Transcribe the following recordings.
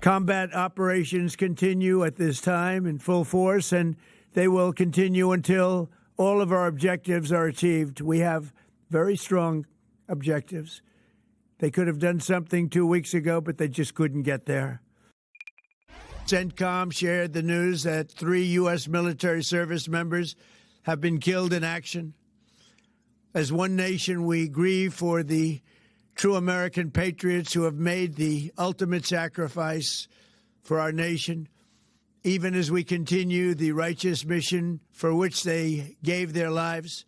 Combat operations continue at this time in full force, and they will continue until all of our objectives are achieved. We have very strong objectives. They could have done something 2 weeks ago, but they just couldn't get there. CENTCOM shared the news that 3 U.S. military service members have been killed in action. As one nation, we grieve for the true American patriots who have made the ultimate sacrifice for our nation, even as we continue the righteous mission for which they gave their lives.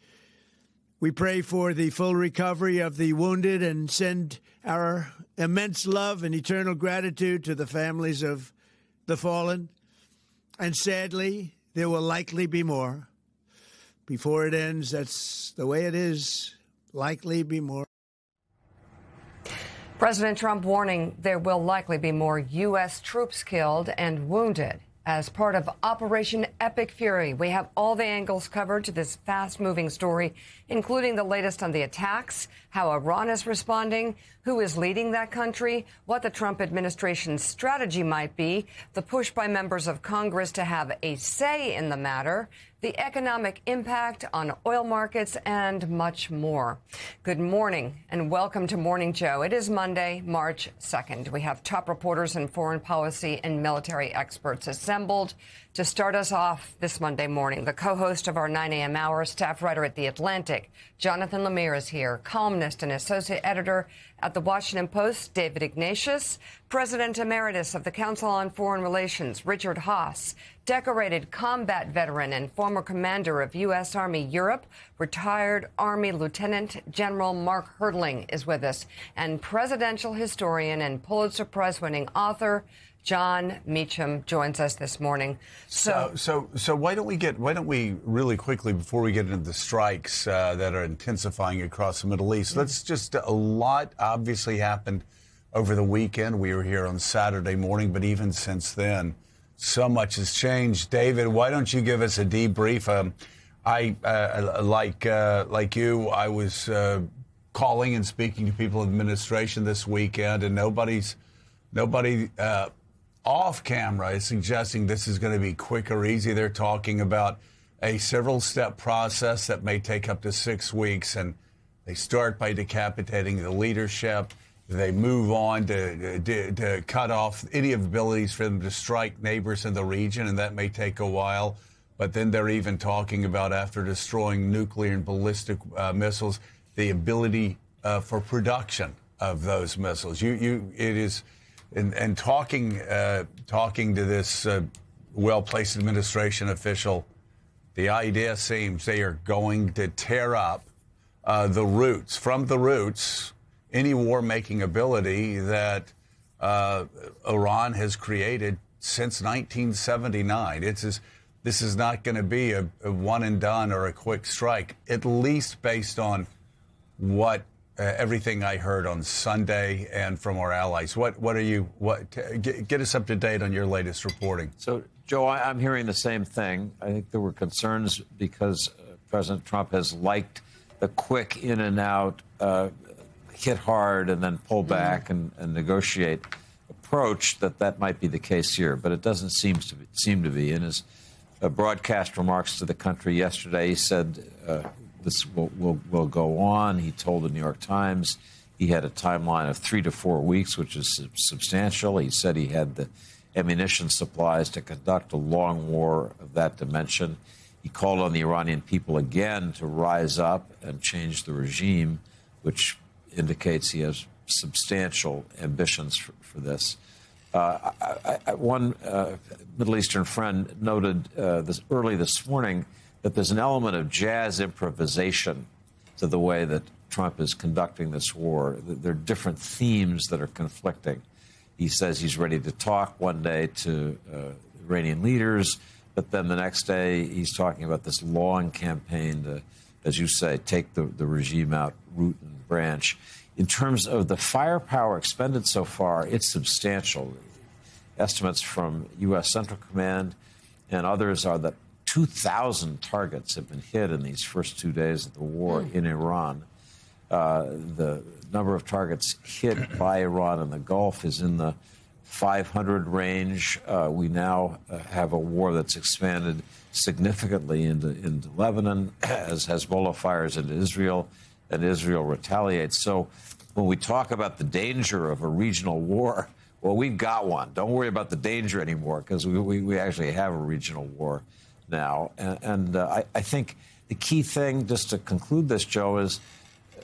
We pray for the full recovery of the wounded and send our immense love and eternal gratitude to the families of the fallen. And sadly, there will likely be more. Before it ends, that's the way it is. Likely be more. President Trump warning there will likely be more U.S. troops killed and wounded as part of Operation Epic Fury. We have all the angles covered to this fast-moving story, including the latest on the attacks, how Iran is responding, who is leading that country, what the Trump administration's strategy might be, the push by members of Congress to have a say in the matter, the economic impact on oil markets, and much more. Good morning and welcome to Morning Joe. It is Monday, March 2nd. We have top reporters and foreign policy and military experts assembled to start us off this Monday morning. The co-host of our 9 a.m. hour, staff writer at The Atlantic, Jonathan Lemire, is here, columnist and associate editor at The Washington Post, David Ignatius, President Emeritus of the Council on Foreign Relations, Richard Haass, decorated combat veteran and former commander of U.S. Army Europe, retired Army Lieutenant General Mark Hertling is with us, and presidential historian and Pulitzer Prize-winning author Jon Meacham joins us this morning. So why don't we really quickly, before we get into the strikes that are intensifying across the Middle East, a lot obviously happened over the weekend. We were here on Saturday morning, but even since then, so much has changed. David, why don't you give us a debrief? Like you, I was calling and speaking to people in administration this weekend, and nobody off camera is suggesting this is going to be quick or easy. They're talking about a several-step process that may take up to 6 weeks, and they start by decapitating the leadership. They move on to cut off any abilities for them to strike neighbors in the region, and that may take a while. But then they're even talking about, after destroying nuclear and ballistic missiles, the ability for production of those missiles. And talking to this well-placed administration official, the idea seems they are going to tear up from the roots, any war-making ability that Iran has created since 1979. This is not going to be a one-and-done or a quick strike, at least based on what everything I heard on Sunday and from our allies. Get us up to date on your latest reporting. So, Joe, I'm hearing the same thing. I think there were concerns because President Trump has liked the quick in and out, hit hard and then pull back and negotiate approach that might be the case here. But it doesn't seem to be. In his broadcast remarks to the country yesterday, he said this will go on. He told the New York Times he had a timeline of 3 to 4 weeks, which is substantial. He said he had the ammunition supplies to conduct a long war of that dimension. He called on the Iranian people again to rise up and change the regime, which indicates he has substantial ambitions for this. One Middle Eastern friend noted early this morning that there's an element of jazz improvisation to the way that Trump is conducting this war. There are different themes that are conflicting. He says he's ready to talk one day to Iranian leaders, but then the next day he's talking about this long campaign to, as you say, take the regime out root and branch. In terms of the firepower expended so far, it's substantial. Estimates from U.S. Central Command and others are that 2,000 targets have been hit in these first 2 days of the war in Iran. The number of targets hit by Iran in the Gulf is in the 500 range. We now have a war that's expanded significantly into Lebanon as Hezbollah fires into Israel, and Israel retaliates. So when we talk about the danger of a regional war, well, we've got one. Don't worry about the danger anymore, because we actually have a regional war now. And I think the key thing, just to conclude this, Joe, is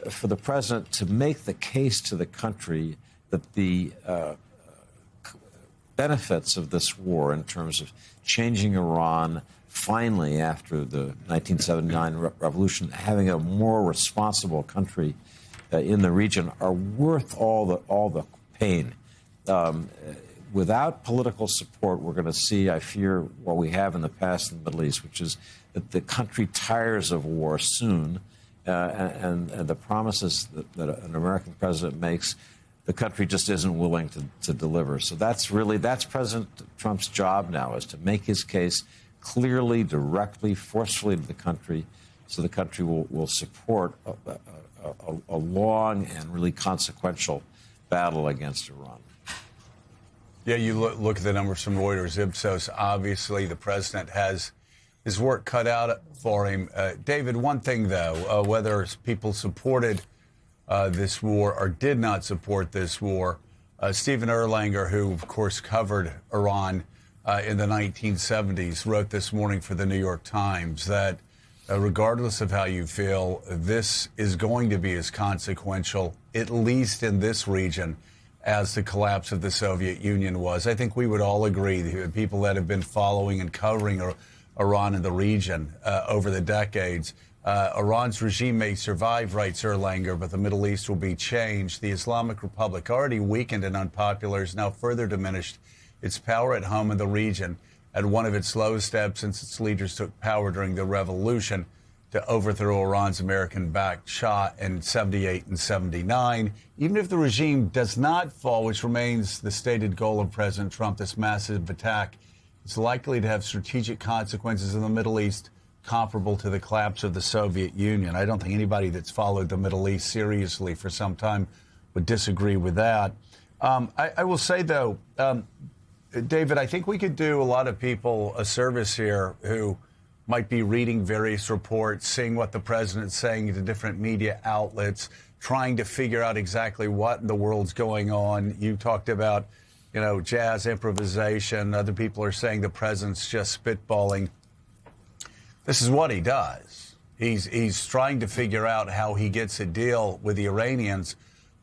for the president to make the case to the country that the benefits of this war in terms of changing Iran, finally, after the 1979 revolution, having a more responsible country in the region, are worth all the pain. Without political support, we're going to see, I fear, what we have in the past in the Middle East, which is that the country tires of war soon, and the promises that an American president makes, the country just isn't willing to deliver. So that's President Trump's job now, is to make his case clearly, directly, forcefully to the country, so the country will support a long and really consequential battle against Iran. Yeah, you look at the numbers from Reuters, Ipsos. Obviously, the president has his work cut out for him. David, one thing, though, whether people supported this war or did not support this war, Stephen Erlanger, who, of course, covered Iran in the 1970s, wrote this morning for the New York Times that regardless of how you feel, this is going to be as consequential, at least in this region, as the collapse of the Soviet Union was. I think we would all agree, the people that have been following and covering Iran in the region over the decades, Iran's regime may survive, writes Erlanger, but the Middle East will be changed. The Islamic Republic, already weakened and unpopular, is now further diminished its power at home in the region at one of its lowest steps since its leaders took power during the revolution to overthrow Iran's American-backed Shah in 78 and 79. Even if the regime does not fall, which remains the stated goal of President Trump, this massive attack is likely to have strategic consequences in the Middle East comparable to the collapse of the Soviet Union. I don't think anybody that's followed the Middle East seriously for some time would disagree with that. I will say, though, David, I think we could do a lot of people a service here who might be reading various reports, seeing what the president's saying to different media outlets, trying to figure out exactly what in the world's going on. You talked about, jazz improvisation. Other people are saying the president's just spitballing. This is what he does. He's trying to figure out how he gets a deal with the Iranians,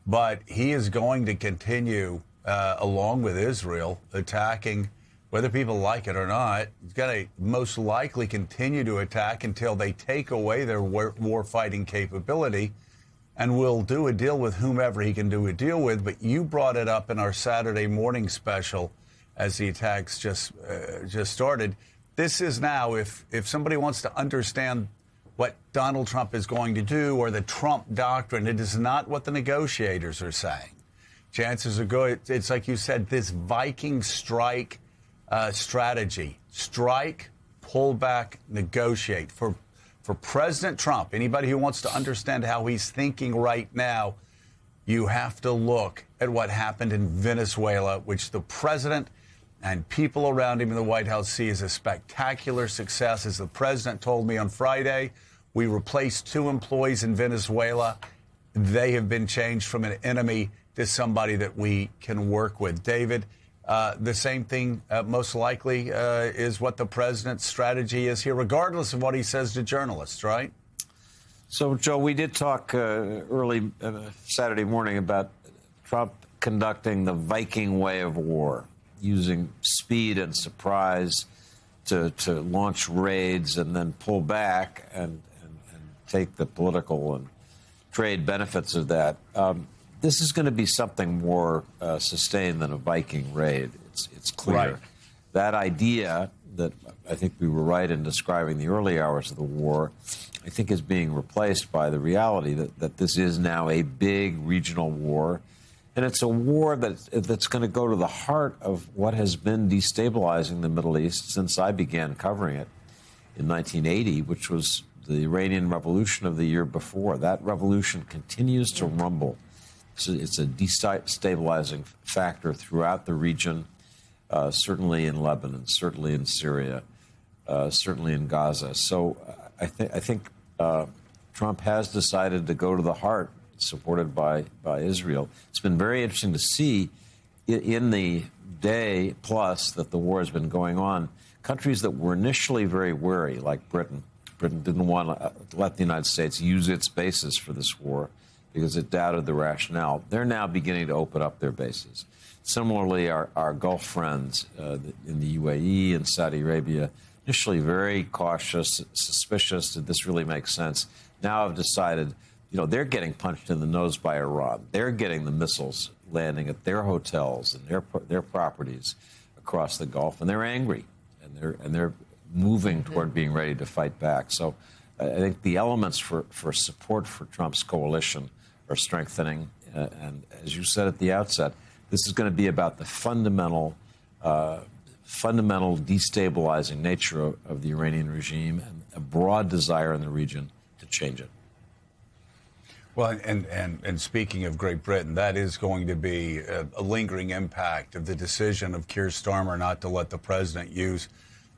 but he is going to continue, along with Israel, attacking. Whether people like it or not, he's going to most likely continue to attack until they take away their war-fighting capability, and will do a deal with whomever he can do a deal with. But you brought it up in our Saturday morning special as the attacks just started. This is now, if somebody wants to understand what Donald Trump is going to do, or the Trump doctrine, it is not what the negotiators are saying. Chances are good. It's like you said, this Viking strike strategy. Strike, pull back, negotiate. For President Trump, anybody who wants to understand how he's thinking right now, you have to look at what happened in Venezuela, which the president and people around him in the White House see as a spectacular success. As the president told me on Friday, we replaced 2 employees in Venezuela. They have been changed from an enemy to somebody that we can work with. David, the same thing most likely is what the president's strategy is here, regardless of what he says to journalists, right? So, Joe, we did talk early Saturday morning about Trump conducting the Viking way of war, using speed and surprise to launch raids and then pull back and take the political and trade benefits of that. This is going to be something more sustained than a Viking raid. It's clear. Right. That idea that I think we were right in describing the early hours of the war, I think is being replaced by the reality that this is now a big regional war. And it's a war that's going to go to the heart of what has been destabilizing the Middle East since I began covering it in 1980, which was the Iranian Revolution of the year before. That revolution continues to rumble. It's a destabilizing factor throughout the region, certainly in Lebanon, certainly in Syria, certainly in Gaza. So I think Trump has decided to go to the heart, supported by Israel. It's been very interesting to see in the day plus that the war has been going on, countries that were initially very wary, like Britain. Britain didn't want to let the United States use its bases for this war because it doubted the rationale. They're now beginning to open up their bases. Similarly, our Gulf friends in the UAE and Saudi Arabia, initially very cautious, suspicious, did this really make sense? Now have decided, they're getting punched in the nose by Iran. They're getting the missiles landing at their hotels and their properties across the Gulf, and they're angry, and they're moving toward being ready to fight back. So I think the elements for support for Trump's coalition are strengthening. And as you said at the outset, this is going to be about the fundamental destabilizing nature of the Iranian regime and a broad desire in the region to change it. Well, and speaking of Great Britain, that is going to be a lingering impact of the decision of Keir Starmer not to let the president use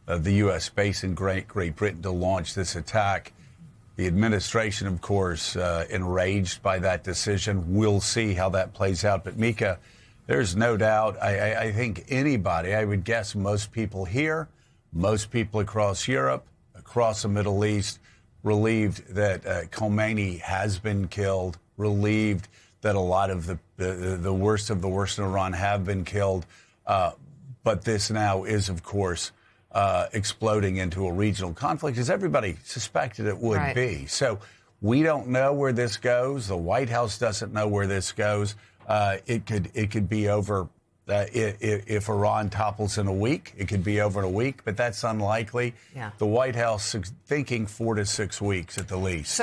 the U.S. base in Great Britain to launch this attack. The administration, of course, enraged by that decision. We'll see how that plays out. But, Mika, there's no doubt, I think anybody, I would guess most people here, most people across Europe, across the Middle East, relieved that Khomeini has been killed, relieved that a lot of the worst of the worst in Iran have been killed. But this now is, of course, exploding into a regional conflict, as everybody suspected it would be. So we don't know where this goes. The White House doesn't know where this goes. It could be over if Iran topples in a week. It could be over in a week, but that's unlikely. Yeah. The White House is thinking 4 to 6 weeks at the least.